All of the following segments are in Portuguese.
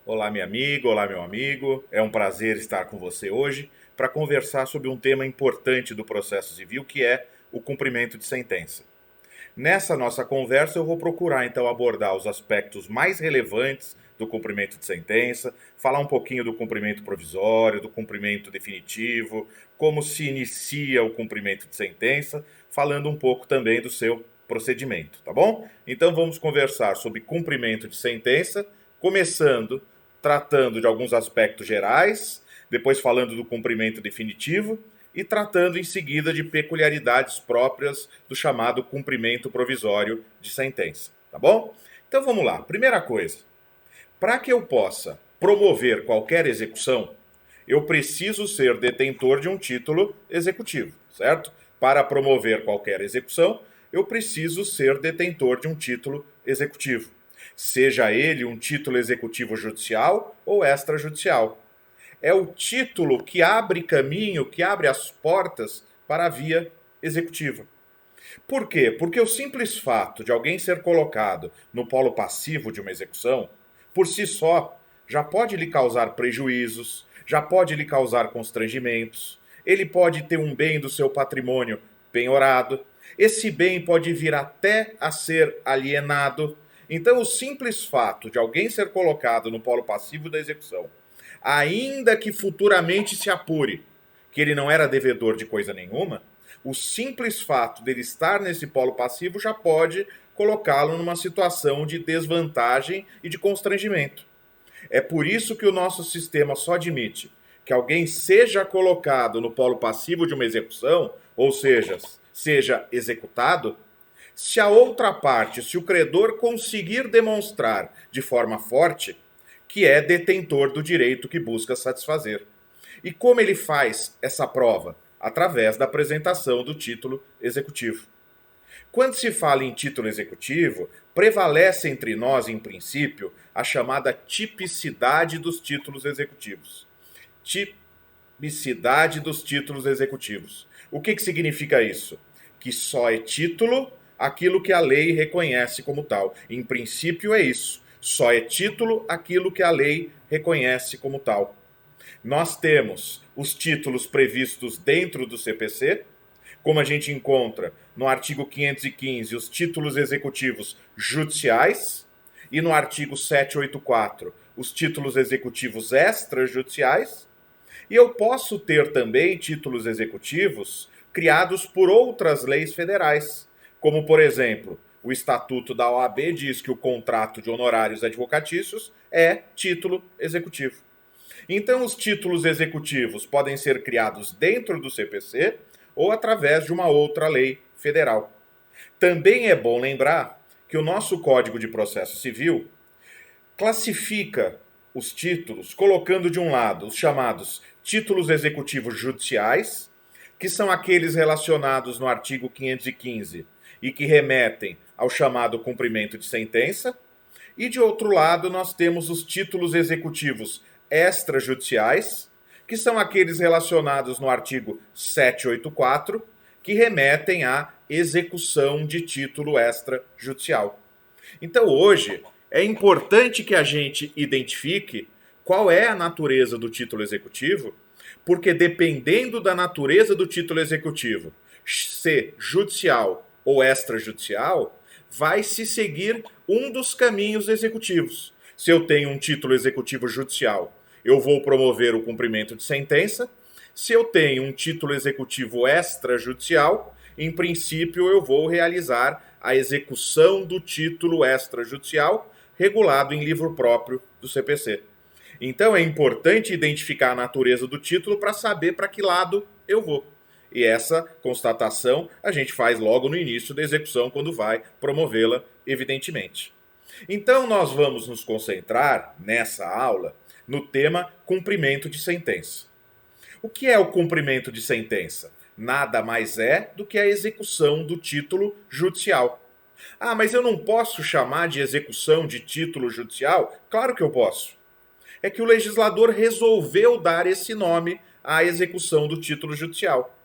Olá, minha amiga, olá, meu amigo. É um prazer estar com você hoje para conversar sobre um tema importante do processo civil, que é o cumprimento de sentença. Nessa nossa conversa, eu vou procurar então abordar os aspectos mais relevantes do cumprimento de sentença, falar um pouquinho do cumprimento provisório, do cumprimento definitivo, como se inicia o cumprimento de sentença, falando um pouco também do seu procedimento, tá bom? Então vamos conversar sobre cumprimento de sentença, começando tratando de alguns aspectos gerais, depois falando do cumprimento definitivo e tratando em seguida de peculiaridades próprias do chamado cumprimento provisório de sentença, tá bom? Então vamos lá. Primeira coisa, para que eu possa promover qualquer execução, eu preciso ser detentor de um título executivo, certo? Para promover qualquer execução, eu preciso ser detentor de um título executivo, seja ele um título executivo judicial ou extrajudicial. É o título que abre caminho, que abre as portas para a via executiva. Por quê? Porque o simples fato de alguém ser colocado no polo passivo de uma execução, por si só, já pode lhe causar prejuízos, já pode lhe causar constrangimentos, ele pode ter um bem do seu patrimônio penhorado, esse bem pode vir até a ser alienado. Então, o simples fato de alguém ser colocado no polo passivo da execução, ainda que futuramente se apure que ele não era devedor de coisa nenhuma, o simples fato dele estar nesse polo passivo já pode colocá-lo numa situação de desvantagem e de constrangimento. É por isso que o nosso sistema só admite que alguém seja colocado no polo passivo de uma execução, ou seja executado, se a outra parte, se o credor conseguir demonstrar de forma forte que é detentor do direito que busca satisfazer. E como ele faz essa prova? Através da apresentação do título executivo. Quando se fala em título executivo, prevalece entre nós, em princípio, a chamada tipicidade dos títulos executivos. Tipicidade dos títulos executivos. O que significa isso? Que só é título aquilo que a lei reconhece como tal. Em princípio, é isso. Só é título aquilo que a lei reconhece como tal. Nós temos os títulos previstos dentro do CPC, como a gente encontra no artigo 515 os títulos executivos judiciais e no artigo 784 os títulos executivos extrajudiciais. E eu posso ter também títulos executivos criados por outras leis federais, como, por exemplo, o Estatuto da OAB diz que o contrato de honorários advocatícios é título executivo. Então, os títulos executivos podem ser criados dentro do CPC ou através de uma outra lei federal. Também é bom lembrar que o nosso Código de Processo Civil classifica os títulos, colocando de um lado os chamados títulos executivos judiciais, que são aqueles relacionados no artigo 515 e que remetem ao chamado cumprimento de sentença, e de outro lado nós temos os títulos executivos extrajudiciais, que são aqueles relacionados no artigo 784, que remetem à execução de título extrajudicial. Então, hoje, é importante que a gente identifique qual é a natureza do título executivo, porque dependendo da natureza do título executivo, ser judicial ou extrajudicial, vai se seguir um dos caminhos executivos. Se eu tenho um título executivo judicial, eu vou promover o cumprimento de sentença. Se eu tenho um título executivo extrajudicial, em princípio eu vou realizar a execução do título extrajudicial regulado em livro próprio do CPC. Então é importante identificar a natureza do título para saber para que lado eu vou. E essa constatação a gente faz logo no início da execução, quando vai promovê-la, evidentemente. Então nós vamos nos concentrar, nessa aula, no tema cumprimento de sentença. O que é o cumprimento de sentença? Nada mais é do que a execução do título judicial. Ah, mas eu não posso chamar de execução de título judicial? Claro que eu posso. É que o legislador resolveu dar esse nome à execução do título judicial.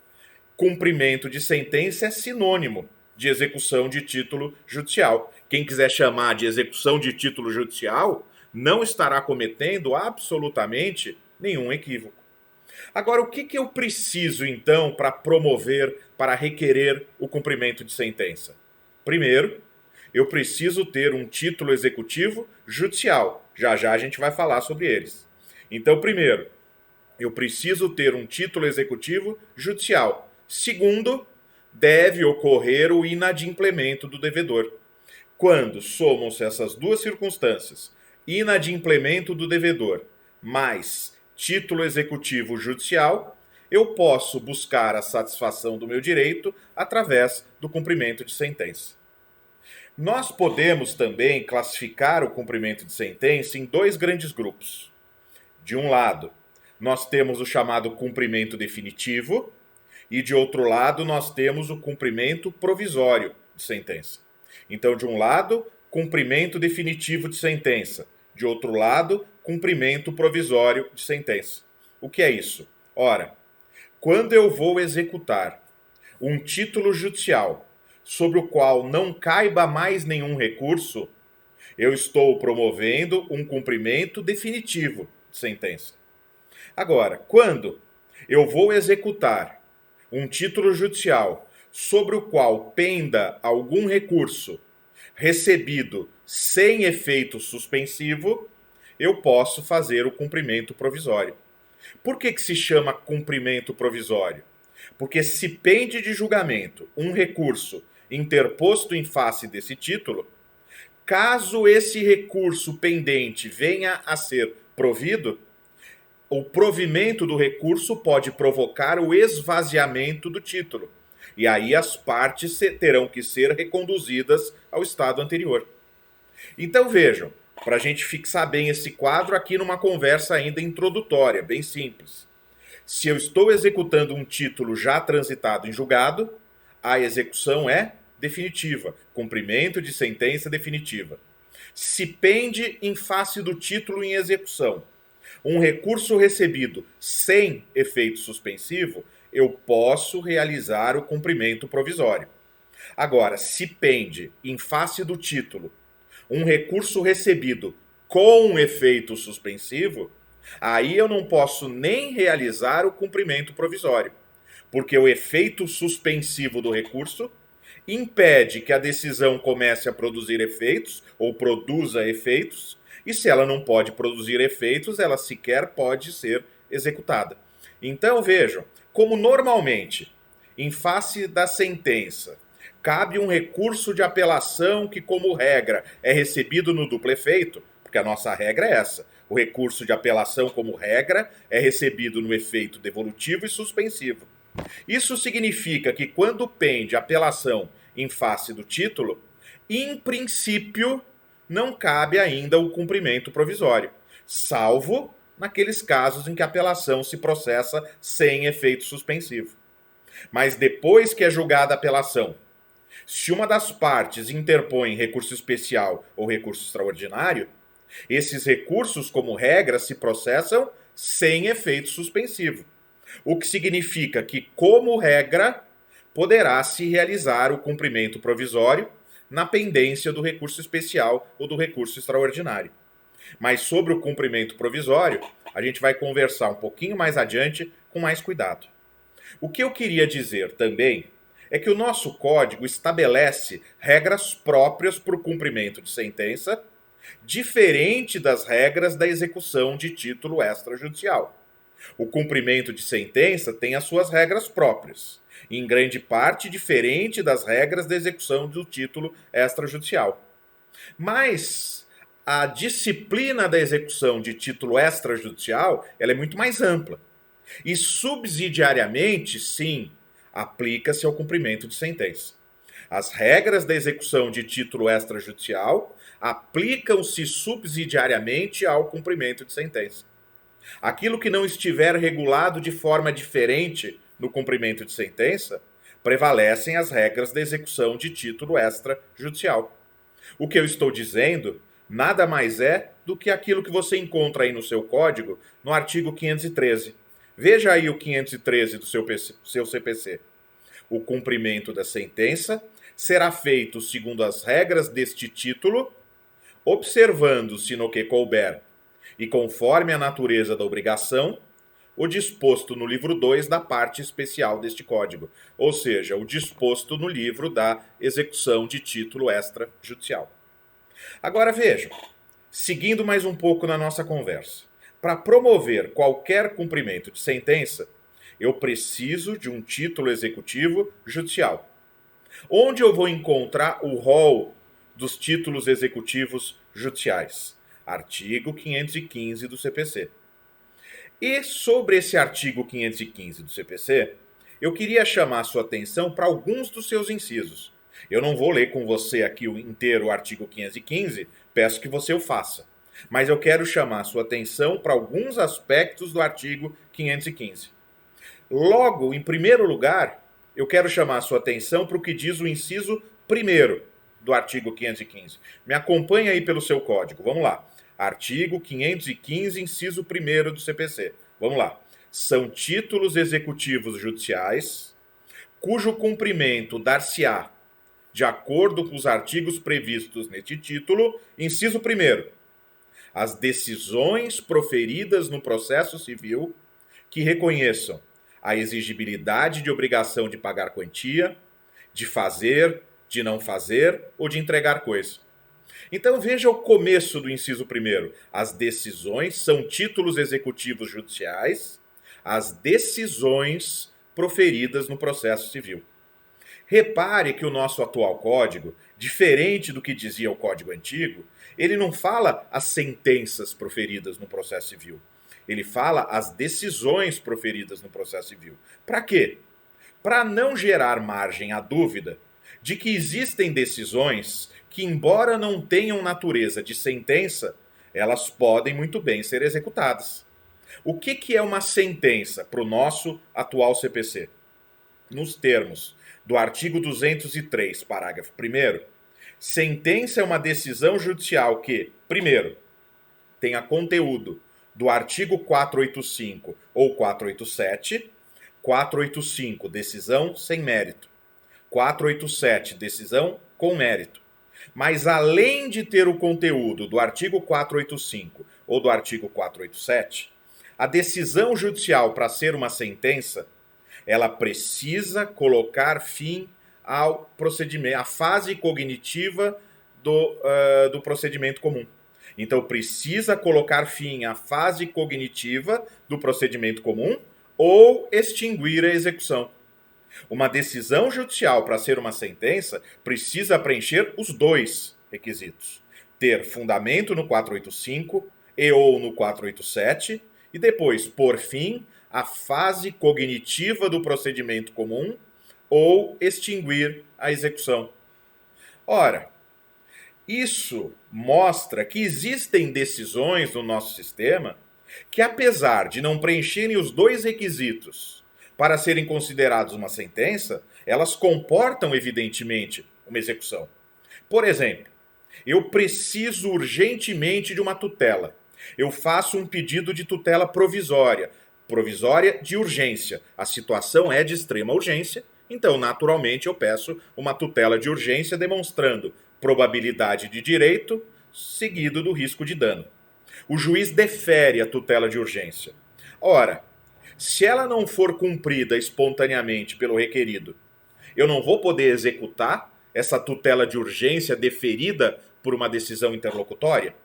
Cumprimento de sentença é sinônimo de execução de título judicial. Quem quiser chamar de execução de título judicial, não estará cometendo absolutamente nenhum equívoco. Agora, o que eu preciso, então, para promover, para requerer o cumprimento de sentença? Primeiro, eu preciso ter um título executivo judicial. Já já a gente vai falar sobre eles. Então, primeiro, eu preciso ter um título executivo judicial. Segundo, deve ocorrer o inadimplemento do devedor. Quando somam-se essas duas circunstâncias, inadimplemento do devedor mais título executivo judicial, eu posso buscar a satisfação do meu direito através do cumprimento de sentença. Nós podemos também classificar o cumprimento de sentença em dois grandes grupos. De um lado, nós temos o chamado cumprimento definitivo, e de outro lado, nós temos o cumprimento provisório de sentença. Então, de um lado, cumprimento definitivo de sentença. De outro lado, cumprimento provisório de sentença. O que é isso? Ora, quando eu vou executar um título judicial sobre o qual não caiba mais nenhum recurso, eu estou promovendo um cumprimento definitivo de sentença. Agora, quando eu vou executar um título judicial sobre o qual penda algum recurso recebido sem efeito suspensivo, eu posso fazer o cumprimento provisório. Por que se chama cumprimento provisório? Porque se pende de julgamento um recurso interposto em face desse título, caso esse recurso pendente venha a ser provido, o provimento do recurso pode provocar o esvaziamento do título. E aí as partes terão que ser reconduzidas ao estado anterior. Então vejam, para a gente fixar bem esse quadro aqui numa conversa ainda introdutória, bem simples. Se eu estou executando um título já transitado em julgado, a execução é definitiva, cumprimento de sentença definitiva. Se pende em face do título em execução um recurso recebido sem efeito suspensivo, eu posso realizar o cumprimento provisório. Agora, se pende em face do título um recurso recebido com efeito suspensivo, aí eu não posso nem realizar o cumprimento provisório, porque o efeito suspensivo do recurso impede que a decisão comece a produzir efeitos ou produza efeitos, e se ela não pode produzir efeitos, ela sequer pode ser executada. Então vejam, como normalmente, em face da sentença, cabe um recurso de apelação que, como regra, é recebido no duplo efeito, porque a nossa regra é essa. O recurso de apelação, como regra, é recebido no efeito devolutivo e suspensivo. Isso significa que quando pende apelação em face do título, em princípio, não cabe ainda o cumprimento provisório, salvo naqueles casos em que a apelação se processa sem efeito suspensivo. Mas depois que é julgada a apelação, se uma das partes interpõe recurso especial ou recurso extraordinário, esses recursos, como regra, se processam sem efeito suspensivo. O que significa que, como regra, poderá se realizar o cumprimento provisório na pendência do recurso especial ou do recurso extraordinário. Mas sobre o cumprimento provisório, a gente vai conversar um pouquinho mais adiante com mais cuidado. O que eu queria dizer também é que o nosso código estabelece regras próprias para o cumprimento de sentença, diferente das regras da execução de título extrajudicial. O cumprimento de sentença tem as suas regras próprias, em grande parte diferente das regras da execução do título extrajudicial. Mas a disciplina da execução de título extrajudicial, ela é muito mais ampla. E subsidiariamente, sim, aplica-se ao cumprimento de sentença. As regras da execução de título extrajudicial aplicam-se subsidiariamente ao cumprimento de sentença. Aquilo que não estiver regulado de forma diferente no cumprimento de sentença, prevalecem as regras da execução de título extrajudicial. O que eu estou dizendo nada mais é do que aquilo que você encontra aí no seu código, no artigo 513. Veja aí o 513 do seu CPC. O cumprimento da sentença será feito segundo as regras deste título, observando-se no que couber e conforme a natureza da obrigação, o disposto no livro 2 da parte especial deste código, ou seja, o disposto no livro da execução de título extrajudicial. Agora vejam, seguindo mais um pouco na nossa conversa, para promover qualquer cumprimento de sentença, eu preciso de um título executivo judicial. Onde eu vou encontrar o rol dos títulos executivos judiciais? Artigo 515 do CPC. E sobre esse artigo 515 do CPC, eu queria chamar a sua atenção para alguns dos seus incisos. Eu não vou ler com você aqui o inteiro o artigo 515, peço que você o faça. Mas eu quero chamar a sua atenção para alguns aspectos do artigo 515. Logo, em primeiro lugar, eu quero chamar a sua atenção para o que diz o inciso 1º do artigo 515. Me acompanha aí pelo seu código. Vamos lá. Artigo 515, inciso 1º do CPC. Vamos lá. São títulos executivos judiciais cujo cumprimento dar-se-á de acordo com os artigos previstos neste título, inciso 1º. As decisões proferidas no processo civil que reconheçam a exigibilidade de obrigação de pagar quantia, de fazer, de não fazer ou de entregar coisa. Então veja o começo do inciso 1º. As decisões são títulos executivos judiciais, as decisões proferidas no processo civil. Repare que o nosso atual código, diferente do que dizia o código antigo, ele não fala as sentenças proferidas no processo civil. Ele fala as decisões proferidas no processo civil. Para quê? Para não gerar margem à dúvida de que existem decisões que, embora não tenham natureza de sentença, elas podem muito bem ser executadas. O que é uma sentença para o nosso atual CPC? Nos termos do artigo 203, parágrafo 1º, sentença é uma decisão judicial que, primeiro, tenha conteúdo do artigo 485 ou 487, 485, decisão sem mérito, 487, decisão com mérito. Mas além de ter o conteúdo do artigo 485 ou do artigo 487, a decisão judicial, para ser uma sentença, ela precisa colocar fim ao procedimento, à fase cognitiva do procedimento comum. Então, precisa colocar fim à fase cognitiva do procedimento comum ou extinguir a execução. Uma decisão judicial, para ser uma sentença, precisa preencher os dois requisitos. Ter fundamento no 485 e ou no 487 e depois, por fim, a fase cognitiva do procedimento comum ou extinguir a execução. Ora, isso mostra que existem decisões no nosso sistema que, apesar de não preencherem os dois requisitos para serem considerados uma sentença, elas comportam, evidentemente, uma execução. Por exemplo, eu preciso urgentemente de uma tutela. Eu faço um pedido de tutela provisória de urgência. A situação é de extrema urgência, então, naturalmente, eu peço uma tutela de urgência demonstrando probabilidade de direito seguido do risco de dano. O juiz defere a tutela de urgência. Ora, se ela não for cumprida espontaneamente pelo requerido, eu não vou poder executar essa tutela de urgência deferida por uma decisão interlocutória?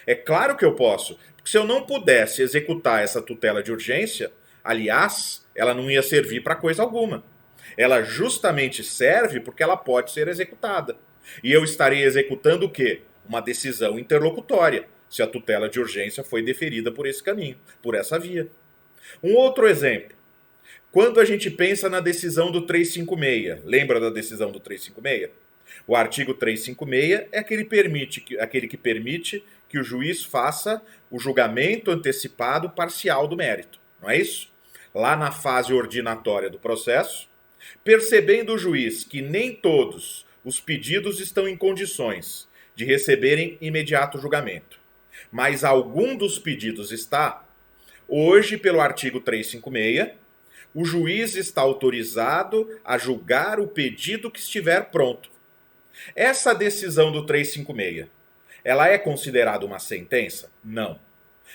É claro que eu posso, porque se eu não pudesse executar essa tutela de urgência, aliás, ela não ia servir para coisa alguma. Ela justamente serve porque ela pode ser executada. E eu estarei executando o quê? Uma decisão interlocutória, se a tutela de urgência foi deferida por esse caminho, por essa via. Um outro exemplo. Quando a gente pensa na decisão do 356, lembra da decisão do 356? O artigo 356 é aquele que permite que o juiz faça o julgamento antecipado parcial do mérito, não é isso? Lá na fase ordinatória do processo, percebendo o juiz que nem todos os pedidos estão em condições de receberem imediato julgamento, mas algum dos pedidos está, hoje, pelo artigo 356, o juiz está autorizado a julgar o pedido que estiver pronto. Essa decisão do 356, Ela é considerada uma sentença? Não.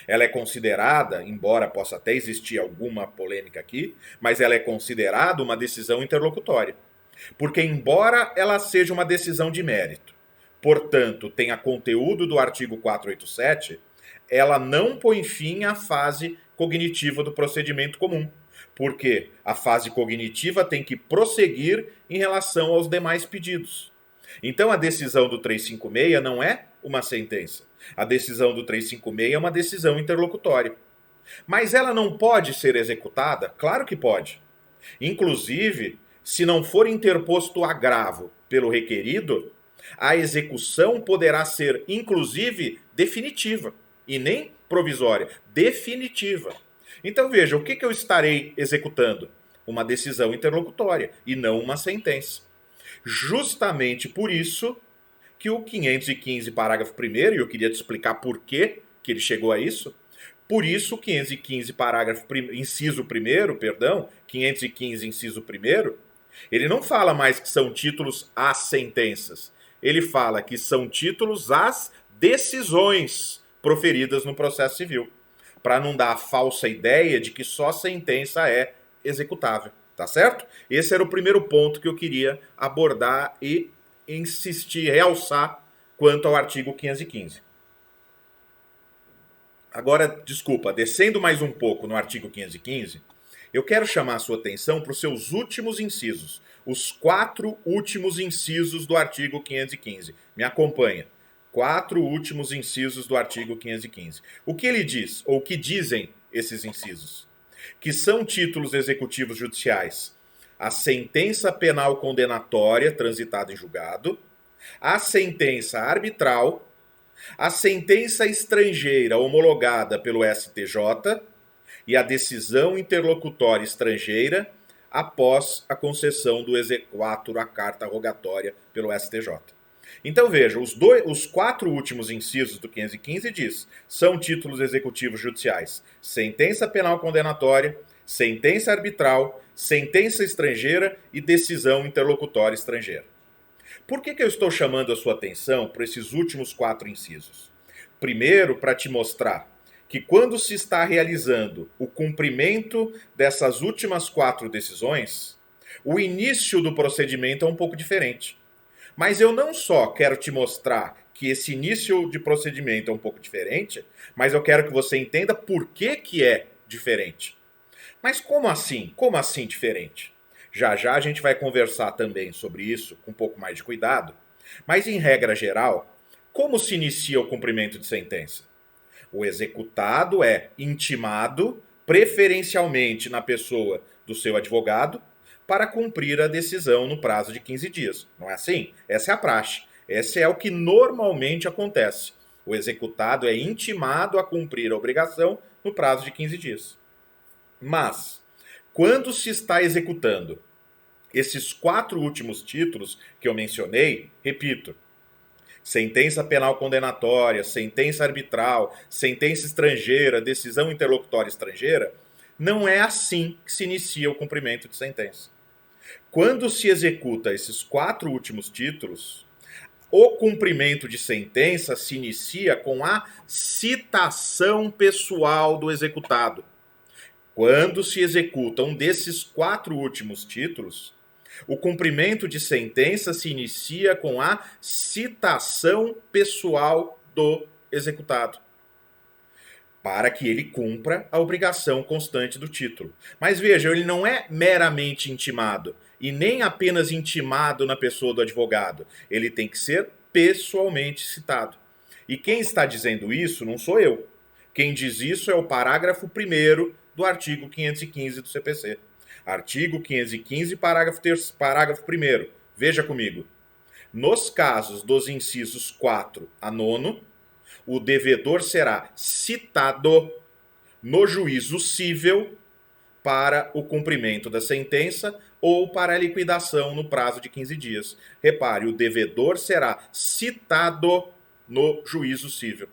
Ela é considerada, embora possa até existir alguma polêmica aqui, mas ela é considerada uma decisão interlocutória. Porque, embora ela seja uma decisão de mérito, portanto, tenha conteúdo do artigo 487, ela não põe fim à fase cognitiva do procedimento comum. Porque a fase cognitiva tem que prosseguir em relação aos demais pedidos. Então, a decisão do 356 não é uma sentença. A decisão do 356 é uma decisão interlocutória. Mas ela não pode ser executada? Claro que pode. Inclusive, se não for interposto agravo pelo requerido, a execução poderá ser, inclusive, definitiva. E nem provisória, definitiva. Então veja, o que eu estarei executando? Uma decisão interlocutória e não uma sentença. Justamente por isso que o 515, parágrafo 1º, e eu queria te explicar por que ele chegou a isso, por isso o 515, inciso 1º, perdão, 515, inciso 1º, ele não fala mais que são títulos às sentenças. Ele fala que são títulos às decisões proferidas no processo civil, para não dar a falsa ideia de que só sentença é executável, tá certo? Esse era o primeiro ponto que eu queria abordar e insistir, realçar quanto ao artigo 515. Agora, desculpa, descendo mais um pouco no artigo 515, eu quero chamar a sua atenção para os seus últimos incisos, os 4 últimos incisos do artigo 515. Me acompanha. 4 últimos incisos do artigo 515. O que ele diz, ou o que dizem esses incisos? Que são títulos executivos judiciais a sentença penal condenatória transitada em julgado, a sentença arbitral, a sentença estrangeira homologada pelo STJ e a decisão interlocutória estrangeira após a concessão do exequatur à carta rogatória pelo STJ. Então veja, os 4 últimos incisos do 515 diz: são títulos executivos judiciais sentença penal condenatória, sentença arbitral, sentença estrangeira e decisão interlocutória estrangeira. Por que eu estou chamando a sua atenção para esses últimos 4 incisos? Primeiro, para te mostrar que quando se está realizando o cumprimento dessas últimas 4 decisões, o início do procedimento é um pouco diferente. Mas eu não só quero te mostrar que esse início de procedimento é um pouco diferente, mas eu quero que você entenda por que é diferente. Mas como assim? Como assim diferente? Já já a gente vai conversar também sobre isso com um pouco mais de cuidado. Mas em regra geral, como se inicia o cumprimento de sentença? O executado é intimado, preferencialmente na pessoa do seu advogado, para cumprir a decisão no prazo de 15 dias. Não é assim? Essa é a praxe. Esse é o que normalmente acontece. O executado é intimado a cumprir a obrigação no prazo de 15 dias. Mas, quando se está executando esses 4 últimos títulos que eu mencionei, repito, sentença penal condenatória, sentença arbitral, sentença estrangeira, decisão interlocutória estrangeira, não é assim que se inicia o cumprimento de sentença. Quando se executa esses 4 últimos títulos, o cumprimento de sentença se inicia com a citação pessoal do executado. Quando se executa um desses 4 últimos títulos, o cumprimento de sentença se inicia com a citação pessoal do executado, para que ele cumpra a obrigação constante do título. Mas veja, ele não é meramente intimado, e nem apenas intimado na pessoa do advogado. Ele tem que ser pessoalmente citado. E quem está dizendo isso não sou eu. Quem diz isso é o parágrafo 1º do artigo 515 do CPC. Artigo 515, parágrafo 1º. Veja comigo. Nos casos dos incisos 4 a 9, o devedor será citado no juízo cível para o cumprimento da sentença ou para a liquidação no prazo de 15 dias. Repare, o devedor será citado no juízo cível.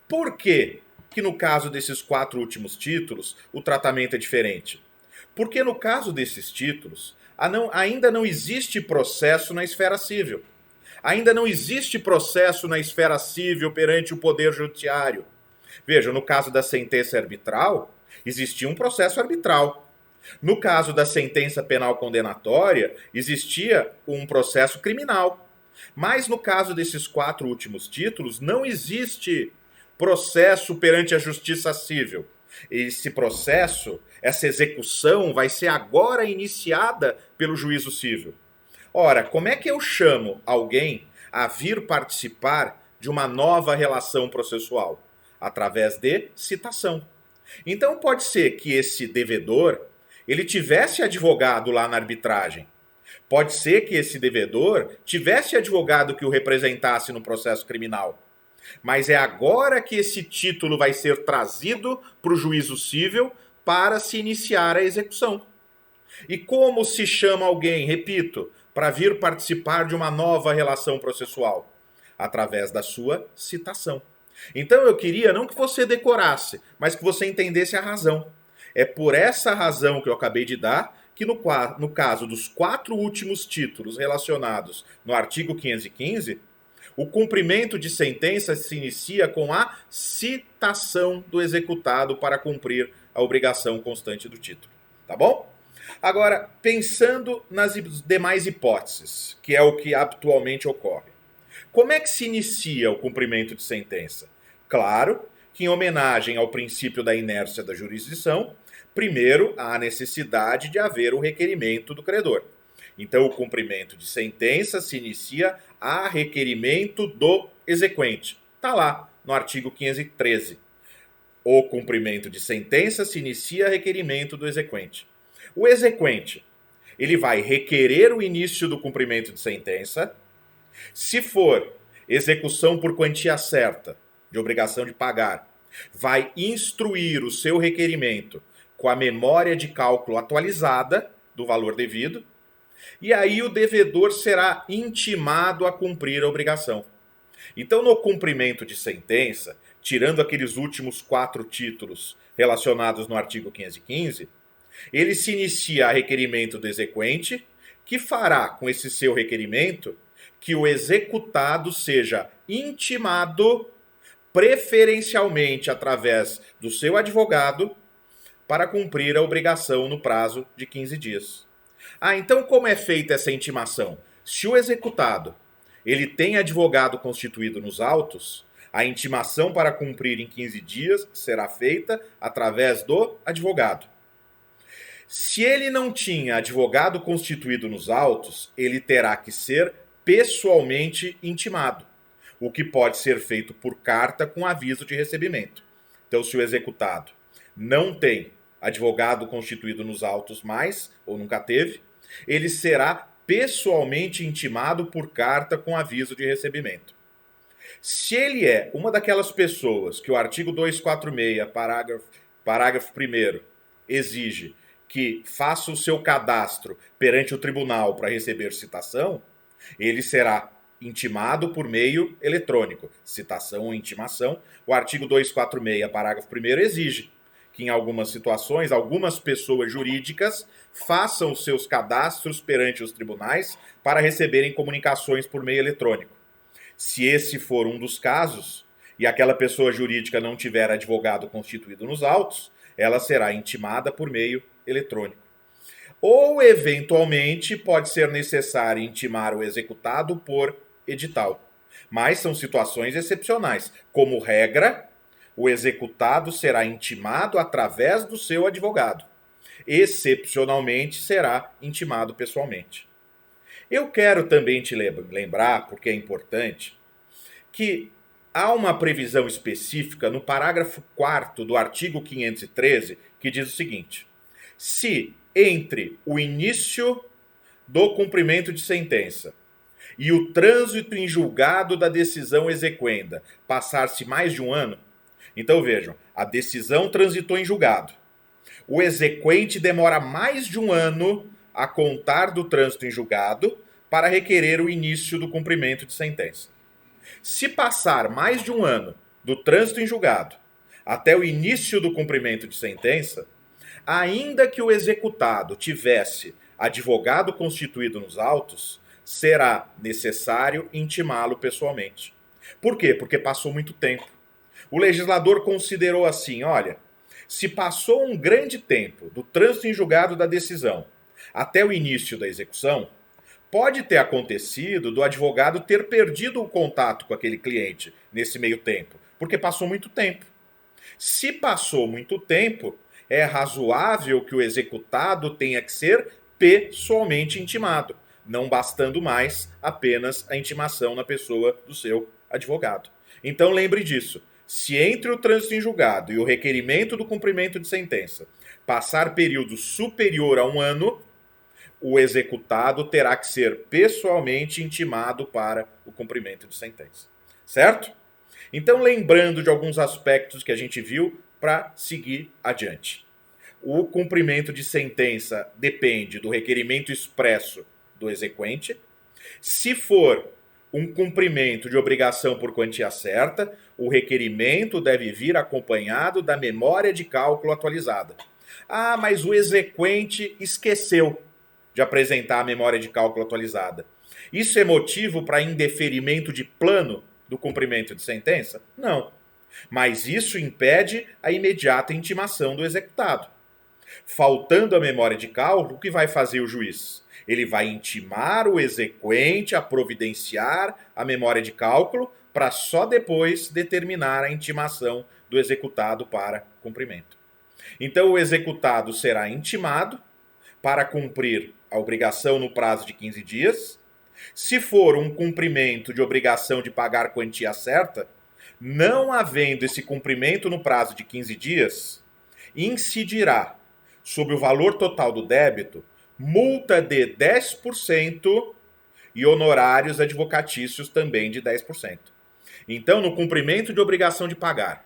Por quê que no caso desses 4 últimos títulos o tratamento é diferente? Porque no caso desses títulos ainda não existe processo na esfera civil. Ainda não existe processo na esfera civil perante o Poder Judiciário. Veja, no caso da sentença arbitral, existia um processo arbitral. No caso da sentença penal condenatória, existia um processo criminal. Mas no caso desses 4 últimos títulos, não existe processo perante a justiça civil. Esse processo, essa execução, vai ser agora iniciada pelo juízo civil. Ora, como é que eu chamo alguém a vir participar de uma nova relação processual? Através de citação. Então pode ser que esse devedor, ele tivesse advogado lá na arbitragem. Pode ser que esse devedor tivesse advogado que o representasse no processo criminal. Mas é agora que esse título vai ser trazido para o juízo civil para se iniciar a execução. E como se chama alguém, repito, para vir participar de uma nova relação processual? Através da sua citação. Então eu queria não que você decorasse, mas que você entendesse a razão. É por essa razão que eu acabei de dar que no caso dos 4 últimos títulos relacionados no artigo 515, o cumprimento de sentença se inicia com a citação do executado para cumprir a obrigação constante do título. Tá bom? Agora, pensando nas demais hipóteses, que é o que atualmente ocorre. Como é que se inicia o cumprimento de sentença? Claro que, em homenagem ao princípio da inércia da jurisdição, primeiro há a necessidade de haver o requerimento do credor. Então, o cumprimento de sentença se inicia a requerimento do exequente. Está lá no artigo 513. O cumprimento de sentença se inicia a requerimento do exequente. O exequente, ele vai requerer o início do cumprimento de sentença. Se for execução por quantia certa, de obrigação de pagar, vai instruir o seu requerimento com a memória de cálculo atualizada do valor devido, e aí o devedor será intimado a cumprir a obrigação. Então, no cumprimento de sentença, tirando aqueles últimos 4 títulos relacionados no artigo 515, ele se inicia a requerimento do exequente, que fará com esse seu requerimento que o executado seja intimado preferencialmente através do seu advogado para cumprir a obrigação no prazo de 15 dias. Então como é feita essa intimação? Se o executado ele tem advogado constituído nos autos, a intimação para cumprir em 15 dias será feita através do advogado. Se ele não tinha advogado constituído nos autos, ele terá que ser pessoalmente intimado, o que pode ser feito por carta com aviso de recebimento. Então, se o executado não tem advogado constituído nos autos mais, ou nunca teve, ele será pessoalmente intimado por carta com aviso de recebimento. Se ele é uma daquelas pessoas que o artigo 246, parágrafo 1º, exige que faça o seu cadastro perante o tribunal para receber citação, ele será intimado por meio eletrônico. Citação ou intimação. O artigo 246, parágrafo 1º, exige que em algumas situações, algumas pessoas jurídicas façam os seus cadastros perante os tribunais para receberem comunicações por meio eletrônico. Se esse for um dos casos, e aquela pessoa jurídica não tiver advogado constituído nos autos, ela será intimada por meio eletrônico. Ou, eventualmente, pode ser necessário intimar o executado por edital. Mas são situações excepcionais. Como regra, o executado será intimado através do seu advogado. Excepcionalmente, será intimado pessoalmente. Eu quero também te lembrar, porque é importante, que há uma previsão específica no parágrafo 4º do artigo 513, que diz o seguinte: se entre o início do cumprimento de sentença e o trânsito em julgado da decisão exequenda passar-se mais de um ano, então vejam, a decisão transitou em julgado. O exequente demora mais de um ano a contar do trânsito em julgado para requerer o início do cumprimento de sentença. Se passar mais de um ano do trânsito em julgado até o início do cumprimento de sentença, ainda que o executado tivesse advogado constituído nos autos, será necessário intimá-lo pessoalmente. Por quê? Porque passou muito tempo. O legislador considerou assim, olha, se passou um grande tempo do trânsito em julgado da decisão até o início da execução, pode ter acontecido do advogado ter perdido o contato com aquele cliente nesse meio tempo, porque passou muito tempo. Se passou muito tempo, é razoável que o executado tenha que ser pessoalmente intimado, não bastando mais apenas a intimação na pessoa do seu advogado. Então lembre disso. Se entre o trânsito em julgado e o requerimento do cumprimento de sentença passar período superior a 1 ano, o executado terá que ser pessoalmente intimado para o cumprimento de sentença. Certo? Então, lembrando de alguns aspectos que a gente viu para seguir adiante. O cumprimento de sentença depende do requerimento expresso do exequente. Se for um cumprimento de obrigação por quantia certa, o requerimento deve vir acompanhado da memória de cálculo atualizada. Ah, mas o exequente esqueceu de apresentar a memória de cálculo atualizada. Isso é motivo para indeferimento de plano do cumprimento de sentença? Não. Mas isso impede a imediata intimação do executado. Faltando a memória de cálculo, o que vai fazer o juiz? Ele vai intimar o exequente a providenciar a memória de cálculo para só depois determinar a intimação do executado para cumprimento. Então, o executado será intimado para cumprir a obrigação no prazo de 15 dias. Se for um cumprimento de obrigação de pagar quantia certa, não havendo esse cumprimento no prazo de 15 dias, incidirá sobre o valor total do débito multa de 10% e honorários advocatícios também de 10%. Então, no cumprimento de obrigação de pagar,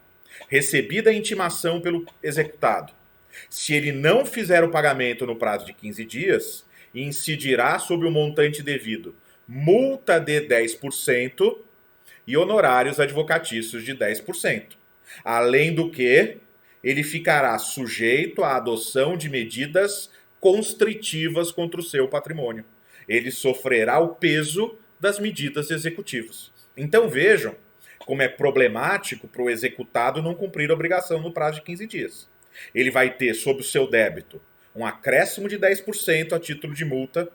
recebida a intimação pelo executado, se ele não fizer o pagamento no prazo de 15 dias, incidirá sobre o montante devido multa de 10% e honorários advocatícios de 10%. Além do que, ele ficará sujeito à adoção de medidas constritivas contra o seu patrimônio. Ele sofrerá o peso das medidas executivas. Então vejam como é problemático para o executado não cumprir a obrigação no prazo de 15 dias. Ele vai ter sobre o seu débito um acréscimo de 10% a título de multa.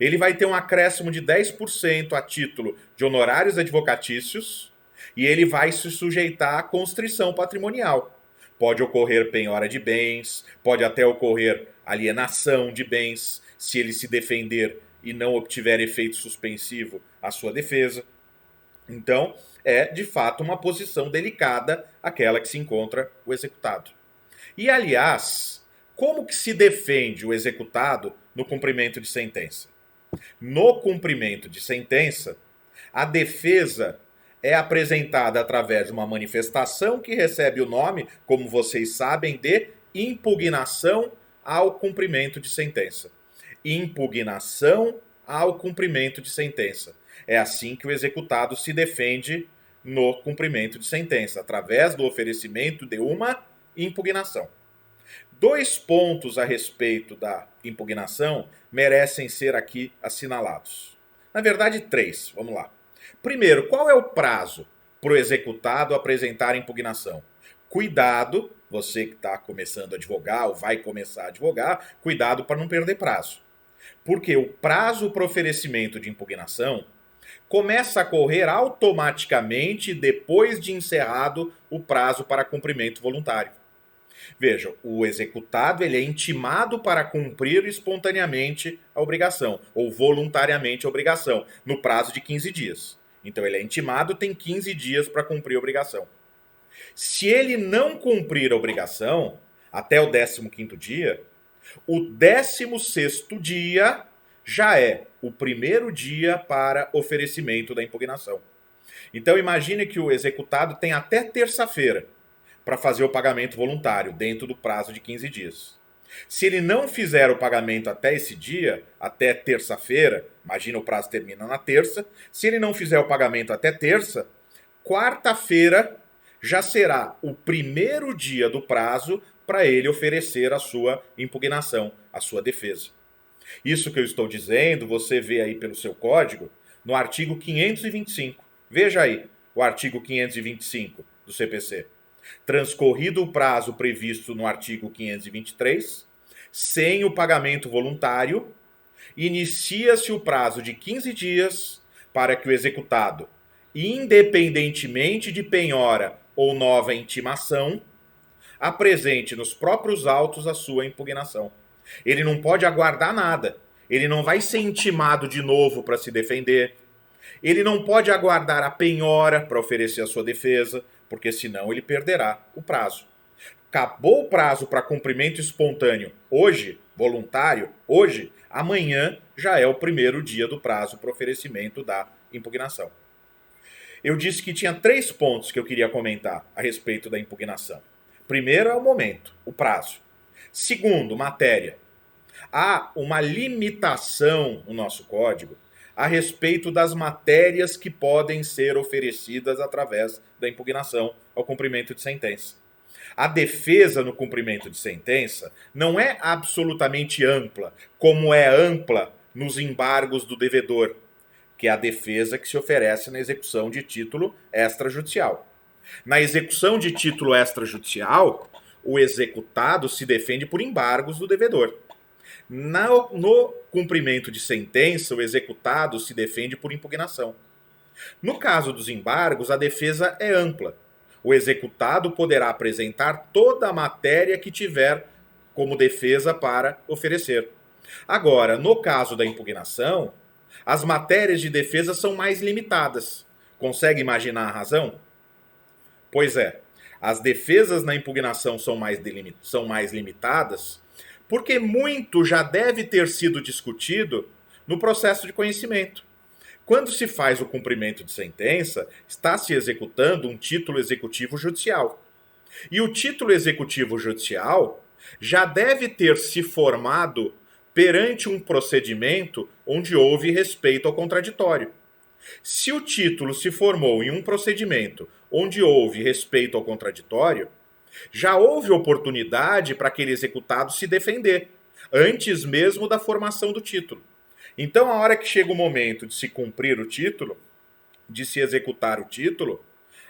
Ele vai ter um acréscimo de 10% a título de honorários advocatícios. E ele vai se sujeitar à constrição patrimonial. Pode ocorrer penhora de bens, pode até ocorrer alienação de bens, se ele se defender e não obtiver efeito suspensivo à sua defesa. Então, é de fato uma posição delicada aquela que se encontra o executado. E, aliás, como que se defende o executado no cumprimento de sentença? No cumprimento de sentença, a defesa é apresentada através de uma manifestação que recebe o nome, como vocês sabem, de impugnação ao cumprimento de sentença. Impugnação ao cumprimento de sentença. É assim que o executado se defende no cumprimento de sentença, através do oferecimento de uma impugnação. 2 pontos a respeito da impugnação merecem ser aqui assinalados. Na verdade, 3. Vamos lá. Primeiro, qual é o prazo para o executado apresentar a impugnação? Cuidado, você que está começando a advogar ou vai começar a advogar, cuidado para não perder prazo. Porque o prazo para oferecimento de impugnação começa a correr automaticamente depois de encerrado o prazo para cumprimento voluntário. Vejam, o executado ele é intimado para cumprir espontaneamente a obrigação, ou voluntariamente a obrigação, no prazo de 15 dias. Então ele é intimado, tem 15 dias para cumprir a obrigação. Se ele não cumprir a obrigação, até o 15º dia, o 16º dia já é o primeiro dia para oferecimento da impugnação. Então imagine que o executado tem até terça-feira para fazer o pagamento voluntário, dentro do prazo de 15 dias. Se ele não fizer o pagamento até esse dia, até terça-feira, imagina o prazo termina na terça, se ele não fizer o pagamento até terça, quarta-feira já será o primeiro dia do prazo para ele oferecer a sua impugnação, a sua defesa. Isso que eu estou dizendo, você vê aí pelo seu código, no artigo 525. Veja aí o artigo 525 do CPC. Transcorrido o prazo previsto no artigo 523, sem o pagamento voluntário, inicia-se o prazo de 15 dias para que o executado, independentemente de penhora ou nova intimação, apresente nos próprios autos a sua impugnação. Ele não pode aguardar nada. Ele não vai ser intimado de novo para se defender. Ele não pode aguardar a penhora para oferecer a sua defesa, porque senão ele perderá o prazo. Acabou o prazo para cumprimento espontâneo hoje, voluntário, hoje, amanhã já é o primeiro dia do prazo para oferecimento da impugnação. Eu disse que tinha 3 pontos que eu queria comentar a respeito da impugnação. Primeiro é o momento, o prazo. Segundo, matéria. Há uma limitação no nosso código a respeito das matérias que podem ser oferecidas através da impugnação ao cumprimento de sentença. A defesa no cumprimento de sentença não é absolutamente ampla, como é ampla nos embargos do devedor, que é a defesa que se oferece na execução de título extrajudicial. Na execução de título extrajudicial, o executado se defende por embargos do devedor. No cumprimento de sentença, o executado se defende por impugnação. No caso dos embargos, a defesa é ampla. O executado poderá apresentar toda a matéria que tiver como defesa para oferecer. Agora, no caso da impugnação, as matérias de defesa são mais limitadas. Consegue imaginar a razão? Pois é, as defesas na impugnação são mais limitadas porque muito já deve ter sido discutido no processo de conhecimento. Quando se faz o cumprimento de sentença, está se executando um título executivo judicial. E o título executivo judicial já deve ter se formado perante um procedimento onde houve respeito ao contraditório. Se o título se formou em um procedimento onde houve respeito ao contraditório, já houve oportunidade para aquele executado se defender, antes mesmo da formação do título. Então, a hora que chega o momento de se cumprir o título, de se executar o título,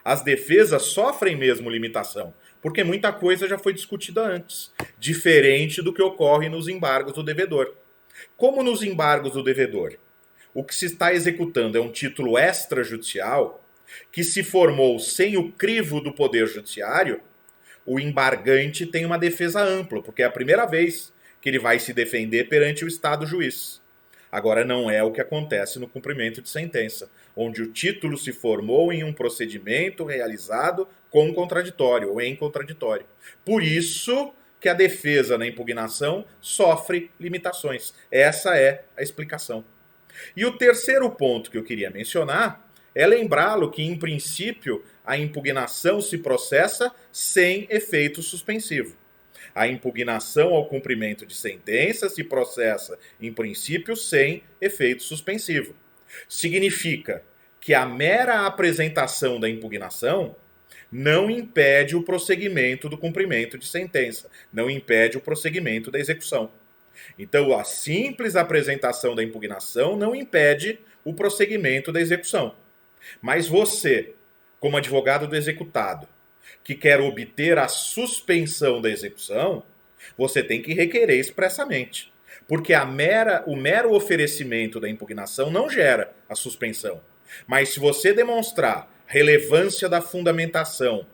as defesas sofrem mesmo limitação, porque muita coisa já foi discutida antes, diferente do que ocorre nos embargos do devedor. Como nos embargos do devedor, o que se está executando é um título extrajudicial que se formou sem o crivo do Poder Judiciário, o embargante tem uma defesa ampla, porque é a primeira vez que ele vai se defender perante o Estado juiz. Agora, não é o que acontece no cumprimento de sentença, onde o título se formou em um procedimento realizado com contraditório ou em contraditório. Por isso que a defesa na impugnação sofre limitações. Essa é a explicação. E o terceiro ponto que eu queria mencionar é lembrá-lo que, em princípio, a impugnação se processa sem efeito suspensivo. A impugnação ao cumprimento de sentença se processa, em princípio, sem efeito suspensivo. Significa que a mera apresentação da impugnação não impede o prosseguimento do cumprimento de sentença, não impede o prosseguimento da execução. Então, a simples apresentação da impugnação não impede o prosseguimento da execução. Mas você, como advogado do executado, que quer obter a suspensão da execução, você tem que requerer expressamente. Porque o mero oferecimento da impugnação não gera a suspensão. Mas se você demonstrar relevância da fundamentação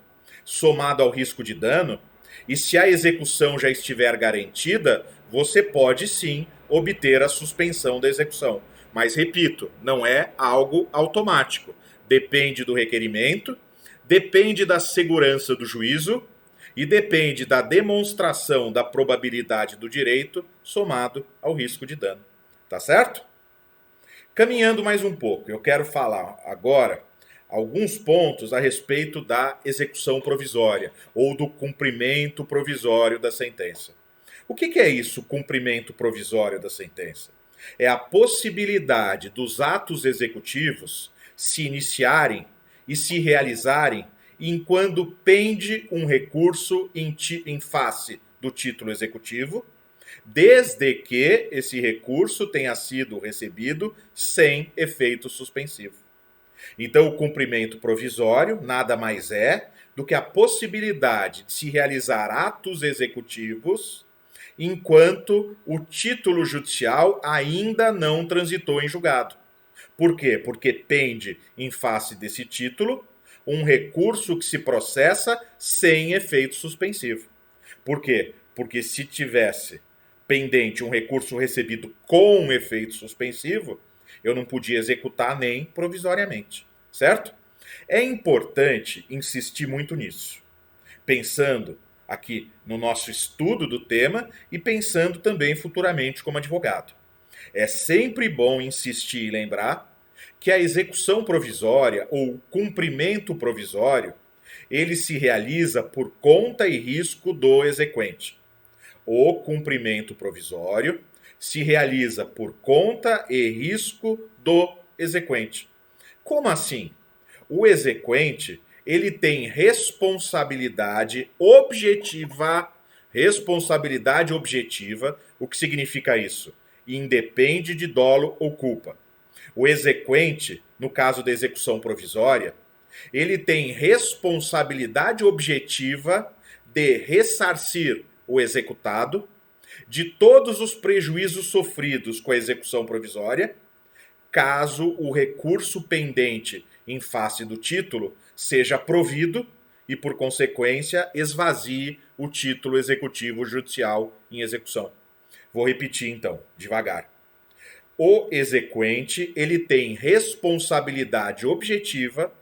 somado ao risco de dano, e se a execução já estiver garantida, você pode sim obter a suspensão da execução. Mas, repito, não é algo automático. Depende do requerimento, depende da segurança do juízo e depende da demonstração da probabilidade do direito somado ao risco de dano. Tá certo? Caminhando mais um pouco, eu quero falar agora alguns pontos a respeito da execução provisória ou do cumprimento provisório da sentença. O que é isso, cumprimento provisório da sentença? É a possibilidade dos atos executivos se iniciarem e se realizarem enquanto pende um recurso em face do título executivo, desde que esse recurso tenha sido recebido sem efeito suspensivo. Então, o cumprimento provisório nada mais é do que a possibilidade de se realizar atos executivos enquanto o título judicial ainda não transitou em julgado. Por quê? Porque pende, em face desse título, um recurso que se processa sem efeito suspensivo. Por quê? Porque se tivesse pendente um recurso recebido com efeito suspensivo, eu não podia executar nem provisoriamente, certo? É importante insistir muito nisso, pensando aqui no nosso estudo do tema e pensando também futuramente como advogado. É sempre bom insistir e lembrar que a execução provisória ou cumprimento provisório, ele se realiza por conta e risco do exequente. O cumprimento provisório se realiza por conta e risco do exequente. Como assim? O exequente, ele tem responsabilidade objetiva. O que significa isso? Independe de dolo ou culpa. O exequente, no caso da execução provisória, ele tem responsabilidade objetiva de ressarcir o executado de todos os prejuízos sofridos com a execução provisória, caso o recurso pendente em face do título seja provido e, por consequência, esvazie o título executivo judicial em execução. Vou repetir então, devagar. O exequente, ele tem responsabilidade objetiva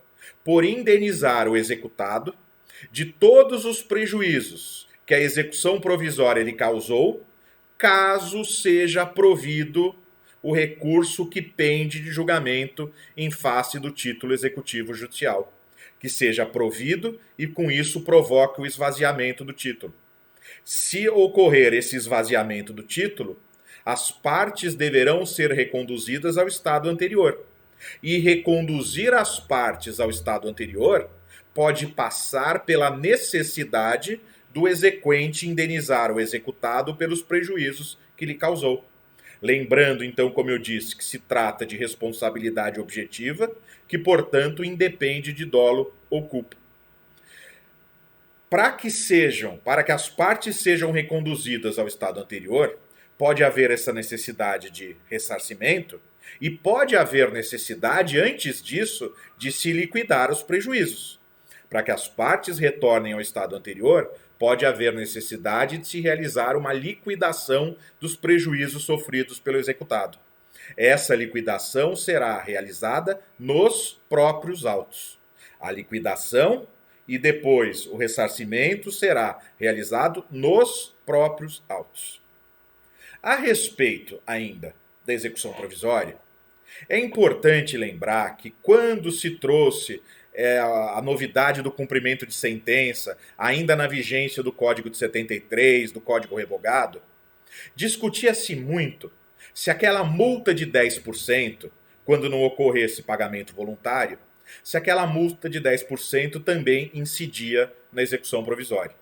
por indenizar o executado de todos os prejuízos que a execução provisória lhe causou, caso seja provido o recurso que pende de julgamento em face do título executivo judicial, que seja provido e com isso provoque o esvaziamento do título. Se ocorrer esse esvaziamento do título, as partes deverão ser reconduzidas ao estado anterior. E reconduzir as partes ao estado anterior pode passar pela necessidade do exequente indenizar o executado pelos prejuízos que lhe causou. Lembrando, então, como eu disse, que se trata de responsabilidade objetiva, que, portanto, independe de dolo ou culpa. Para que as partes sejam reconduzidas ao estado anterior, pode haver essa necessidade de ressarcimento e pode haver necessidade, antes disso, de se liquidar os prejuízos. Para que as partes retornem ao estado anterior, pode haver necessidade de se realizar uma liquidação dos prejuízos sofridos pelo executado. Essa liquidação será realizada nos próprios autos. A liquidação e depois o ressarcimento será realizado nos próprios autos. A respeito ainda da execução provisória, é importante lembrar que quando se trouxe a novidade do cumprimento de sentença, ainda na vigência do Código de 73, do Código Revogado, discutia-se muito se aquela multa de 10%, quando não ocorresse pagamento voluntário, se aquela multa de 10% também incidia na execução provisória.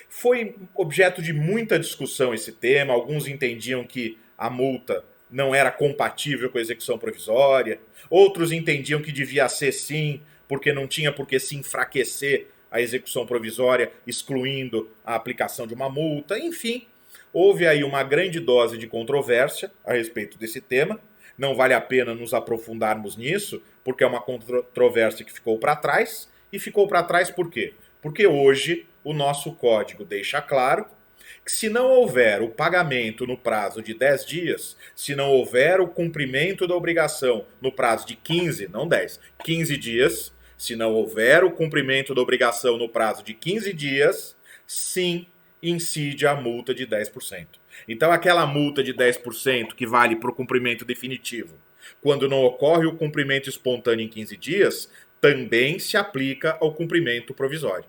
Foi objeto de muita discussão esse tema, alguns entendiam que a multa não era compatível com a execução provisória, outros entendiam que devia ser sim, porque não tinha por que se enfraquecer a execução provisória, excluindo a aplicação de uma multa, enfim. Houve aí uma grande dose de controvérsia a respeito desse tema. Não vale a pena nos aprofundarmos nisso, porque é uma controvérsia que ficou para trás. E ficou para trás por quê? Porque hoje o nosso código deixa claro que se não houver o pagamento no prazo de 10 dias, se não houver o cumprimento da obrigação no prazo de 15, não 10, 15 dias, se não houver o cumprimento da obrigação no prazo de 15 dias, sim, incide a multa de 10%. Então, aquela multa de 10% que vale para o cumprimento definitivo, quando não ocorre o cumprimento espontâneo em 15 dias, também se aplica ao cumprimento provisório.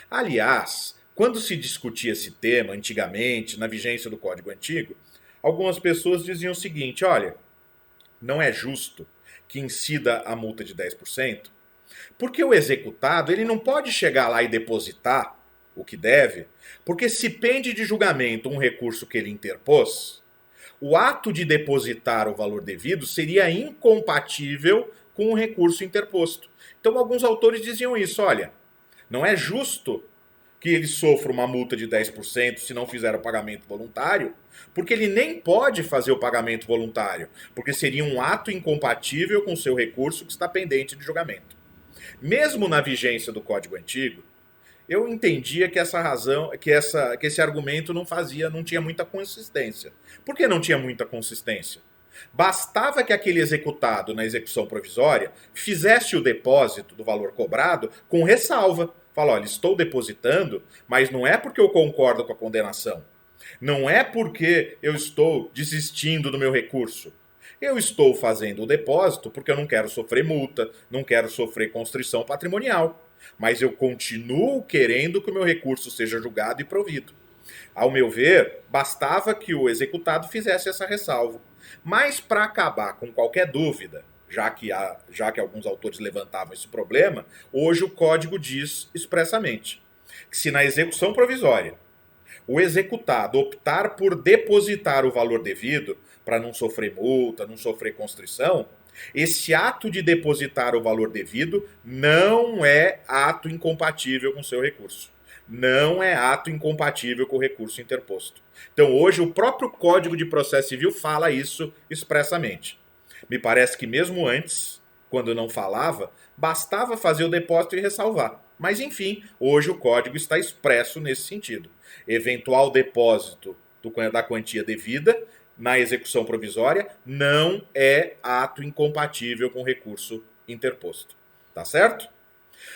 Aliás, quando se discutia esse tema antigamente, na vigência do Código Antigo, algumas pessoas diziam o seguinte: olha, não é justo que incida a multa de 10%, porque o executado ele não pode chegar lá e depositar o que deve, porque se pende de julgamento um recurso que ele interpôs, o ato de depositar o valor devido seria incompatível com o recurso interposto. Então, alguns autores diziam isso: olha, não é justo que ele sofra uma multa de 10% se não fizer o pagamento voluntário, porque ele nem pode fazer o pagamento voluntário, porque seria um ato incompatível com o seu recurso que está pendente de julgamento. Mesmo na vigência do Código Antigo, eu entendia que essa razão, que esse argumento não tinha muita consistência. Por que não tinha muita consistência? Bastava que aquele executado na execução provisória fizesse o depósito do valor cobrado com ressalva. Fala, olha, estou depositando, mas não é porque eu concordo com a condenação. Não é porque eu estou desistindo do meu recurso. Eu estou fazendo o depósito porque eu não quero sofrer multa, não quero sofrer constrição patrimonial. Mas eu continuo querendo que o meu recurso seja julgado e provido. Ao meu ver, bastava que o executado fizesse essa ressalva. Mas para acabar com qualquer dúvida, já que alguns autores levantavam esse problema, hoje o Código diz expressamente que se na execução provisória o executado optar por depositar o valor devido para não sofrer multa, não sofrer constrição, esse ato de depositar o valor devido não é ato incompatível com o seu recurso. Não é ato incompatível com o recurso interposto. Então, hoje, o próprio Código de Processo Civil fala isso expressamente. Me parece que mesmo antes, quando não falava, bastava fazer o depósito e ressalvar. Mas, enfim, hoje o Código está expresso nesse sentido. Eventual depósito da quantia devida na execução provisória não é ato incompatível com o recurso interposto. Tá certo?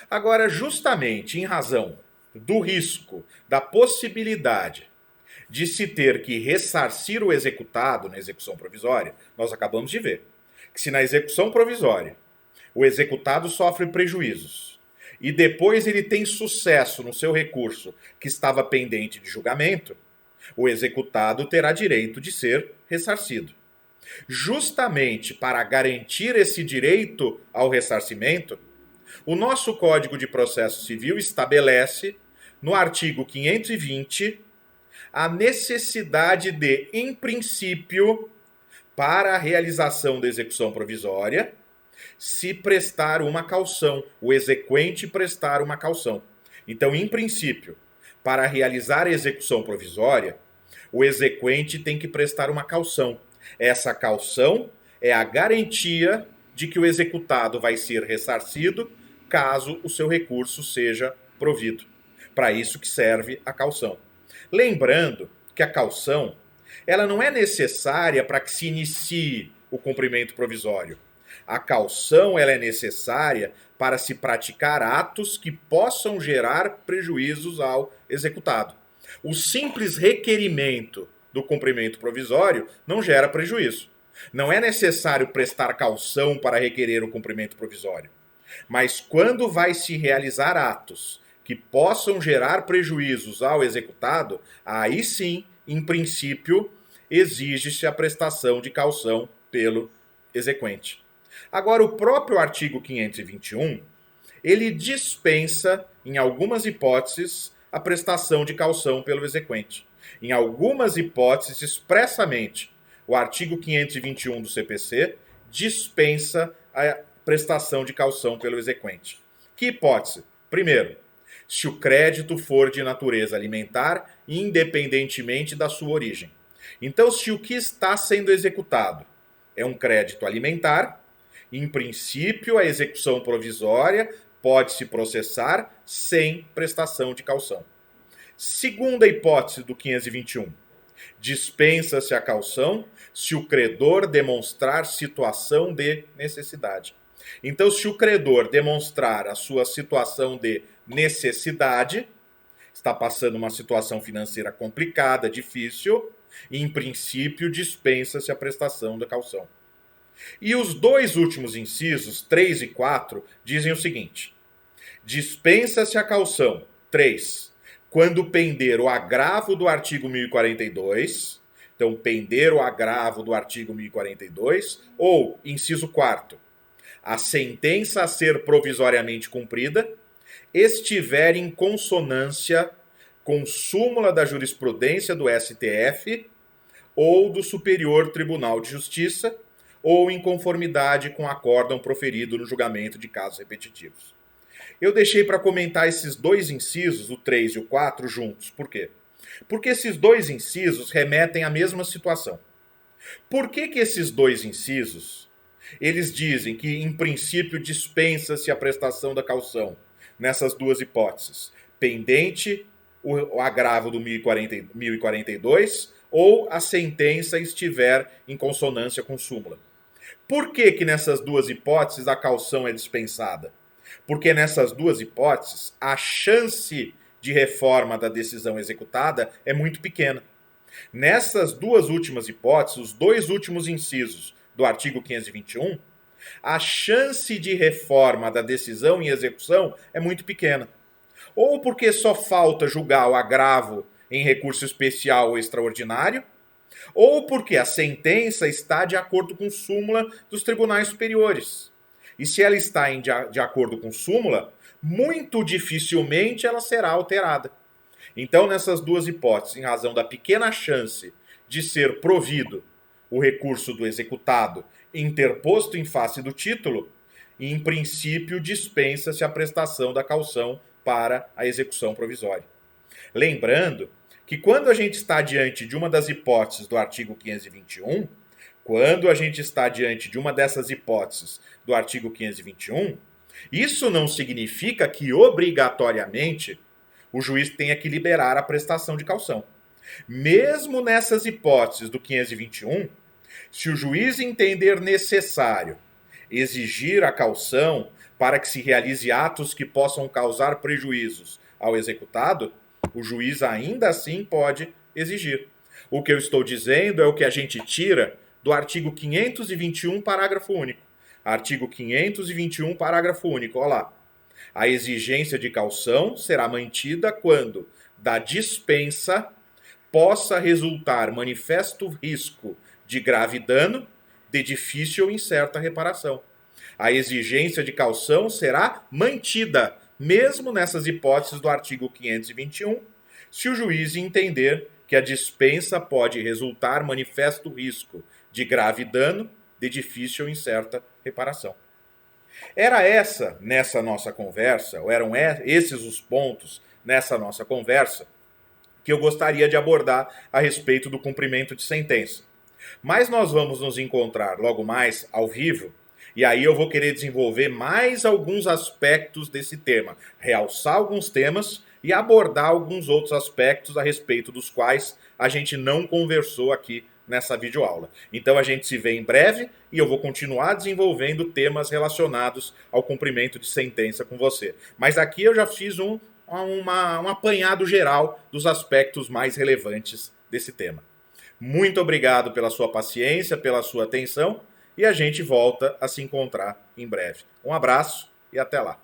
Agora, justamente em razão do risco, da possibilidade de se ter que ressarcir o executado na execução provisória, nós acabamos de ver que se na execução provisória o executado sofre prejuízos e depois ele tem sucesso no seu recurso que estava pendente de julgamento, o executado terá direito de ser ressarcido. Justamente para garantir esse direito ao ressarcimento, o nosso Código de Processo Civil estabelece, no artigo 520, a necessidade de, em princípio, para a realização da execução provisória, se prestar uma caução, o exequente prestar uma caução. Então, em princípio, para realizar a execução provisória, o exequente tem que prestar uma caução. Essa caução é a garantia de que o executado vai ser ressarcido caso o seu recurso seja provido. Para isso que serve a caução. Lembrando que a caução ela não é necessária para que se inicie o cumprimento provisório. A caução ela é necessária para se praticar atos que possam gerar prejuízos ao executado. O simples requerimento do cumprimento provisório não gera prejuízo. Não é necessário prestar caução para requerer o cumprimento provisório. Mas quando vai se realizar atos que possam gerar prejuízos ao executado, aí sim, em princípio, exige-se a prestação de caução pelo exequente. Agora, o próprio artigo 521, ele dispensa, em algumas hipóteses, a prestação de caução pelo exequente. Em algumas hipóteses, expressamente, o artigo 521 do CPC dispensa a prestação de caução pelo exequente. Que hipótese? Primeiro, se o crédito for de natureza alimentar, independentemente da sua origem. Então, se o que está sendo executado é um crédito alimentar, em princípio, a execução provisória pode-se processar sem prestação de caução. Segunda hipótese do 521. Dispensa-se a caução se o credor demonstrar situação de necessidade. Então, se o credor demonstrar a sua situação de necessidade, está passando uma situação financeira complicada, difícil, e, em princípio, dispensa-se a prestação da caução. E os dois últimos incisos, 3 e 4, dizem o seguinte: dispensa-se a caução, 3, quando pender o agravo do artigo 1042, então pender o agravo do artigo 1042, ou, inciso 4, a sentença a ser provisoriamente cumprida estiver em consonância com súmula da jurisprudência do STF ou do Superior Tribunal de Justiça, ou em conformidade com acórdão proferido no julgamento de casos repetitivos. Eu deixei para comentar esses dois incisos, o 3 e o 4, juntos. Por quê? Porque esses dois incisos remetem à mesma situação. Por que esses dois incisos, eles dizem que, em princípio, dispensa-se a prestação da caução nessas duas hipóteses, pendente o agravo do 1042 ou a sentença estiver em consonância com súmula? Por que nessas duas hipóteses a caução é dispensada? Porque nessas duas hipóteses a chance de reforma da decisão executada é muito pequena. Nessas duas últimas hipóteses, os dois últimos incisos do artigo 521, a chance de reforma da decisão em execução é muito pequena. Ou porque só falta julgar o agravo em recurso especial ou extraordinário, ou porque a sentença está de acordo com súmula dos tribunais superiores. E se ela está de acordo com súmula, muito dificilmente ela será alterada. Então, nessas duas hipóteses, em razão da pequena chance de ser provido o recurso do executado interposto em face do título, em princípio dispensa-se a prestação da caução para a execução provisória. Lembrando que quando a gente está diante de uma das hipóteses do artigo 521, quando a gente está diante de uma dessas hipóteses do artigo 521, isso não significa que obrigatoriamente o juiz tenha que liberar a prestação de caução. Mesmo nessas hipóteses do 521, se o juiz entender necessário exigir a caução para que se realize atos que possam causar prejuízos ao executado, o juiz ainda assim pode exigir. O que eu estou dizendo é o que a gente tira do artigo 521, parágrafo único. Artigo 521, parágrafo único, olha lá. A exigência de caução será mantida quando da dispensa possa resultar manifesto risco de grave dano, de difícil ou incerta reparação. A exigência de caução será mantida, mesmo nessas hipóteses do artigo 521, se o juiz entender que a dispensa pode resultar manifesto risco de grave dano, de difícil ou incerta reparação. Era essa, nessa nossa conversa, ou eram esses os pontos nessa nossa conversa, que eu gostaria de abordar a respeito do cumprimento de sentença. Mas nós vamos nos encontrar logo mais ao vivo, e aí eu vou querer desenvolver mais alguns aspectos desse tema, realçar alguns temas e abordar alguns outros aspectos a respeito dos quais a gente não conversou aqui nessa videoaula. Então a gente se vê em breve e eu vou continuar desenvolvendo temas relacionados ao cumprimento de sentença com você. Mas aqui eu já fiz um apanhado geral dos aspectos mais relevantes desse tema. Muito obrigado pela sua paciência, pela sua atenção, e a gente volta a se encontrar em breve. Um abraço e até lá.